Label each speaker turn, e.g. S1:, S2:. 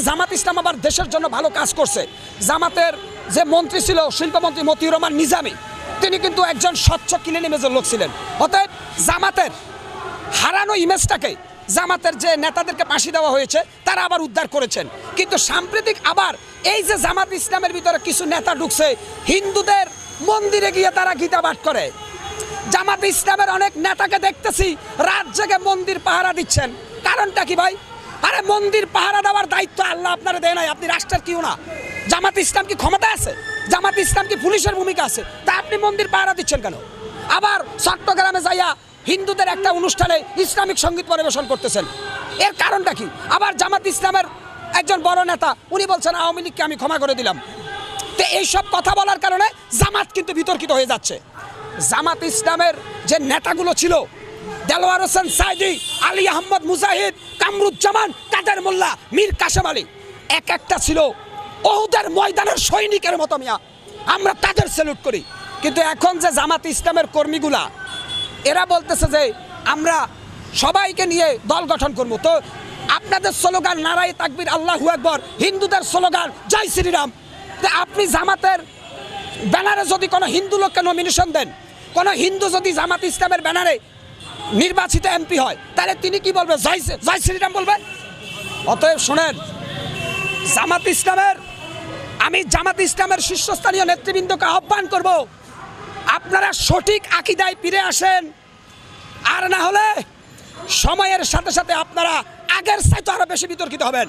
S1: জামাত ইসলাম আবার দেশের জন্য ভালো কাজ করছে। জামাতের যে মন্ত্রী ছিল শিল্পমন্ত্রী মতিউর রহমান নিজামী, তিনি কিন্তু একজন স্বচ্ছ ক্লিন ইমেজের লোক ছিলেন। অতএব জামাতের হারানো ইমেজটাকে, জামাতের যে নেতাদেরকে ফাঁসি দেওয়া হয়েছে তারা আবার উদ্ধার করেছেন। কিন্তু সাম্প্রতিক আবার এই যে জামাত ইসলামের ভিতরে কিছু নেতা ঢুকছে, হিন্দুদের মন্দিরে গিয়ে তারা গীতা পাঠ করে। জামাত ইসলামের অনেক নেতাকে দেখতেছি রাত জেগে মন্দির পাহারা দিচ্ছেন। কারণটা কি ভাই? আরে মন্দির পাহারা দেওয়ার দায়িত্ব আল্লাহ আপনারা দেয় নাই, আপনি রাষ্ট্রের কেউ না। জামাত ইসলাম কি ক্ষমতা আছে? জামাত ইসলাম কি পুলিশের ভূমিকা আছে? তা আপনি মন্দির পাহারা দিচ্ছেন কেন? আবার চট্টগ্রামে যাইয়া হিন্দুদের একটা অনুষ্ঠানে ইসলামিক সঙ্গীত পরিবেশন করতেছেন, এর কারণটা কি? আবার জামাত ইসলামের একজন বড় নেতা উনি বলছেন আওয়ামী লীগকে আমি ক্ষমা করে দিলাম। তো এইসব কথা বলার কারণে জামাত কিন্তু বিতর্কিত হয়ে যাচ্ছে। জামাত ইসলামের যে নেতাগুলো ছিল, দেলোয়ার হোসেন সাইদি, আলী আহমদ মুজাহিদ, কামরুজ্জামান, কাদের মোল্লা, মীর কাসেম আলী, এক একটা ছিল ওহুদের ময়দানের সৈনিকের মতো। মিয়া, আমরা তাদের স্যালুট করি। কিন্তু এখন যে জামাত ইসলামের কর্মীগুলা, এরা বলতেছে যে আমরা সবাইকে নিয়ে দল গঠন করবো। তো আপনাদের স্লোগান নারায়ে তাকবীর আল্লাহু আকবার, হিন্দুদের স্লোগান জয় শ্রীরাম। তো আপনি জামাতের ব্যানারে যদি কোনো হিন্দু লোককে নমিনেশন দেন, কোনো হিন্দু যদি জামাত ইসলামের ব্যানারে নির্বাচিত এমপি হয়, তাহলে তিনি কি বলবে? জয় শ্রীরাম বলবে। অতএব শোনেন, আমি জামাত ইসলামের শীর্ষস্থানীয় নেতৃবৃন্দকে আহ্বান করব, আপনারা সঠিক আকীদায় ফিরে আসেন। আর না হলে সময়ের সাথে সাথে আপনারা আগের চাইতে আরো বেশি বিতর্কিত হবেন।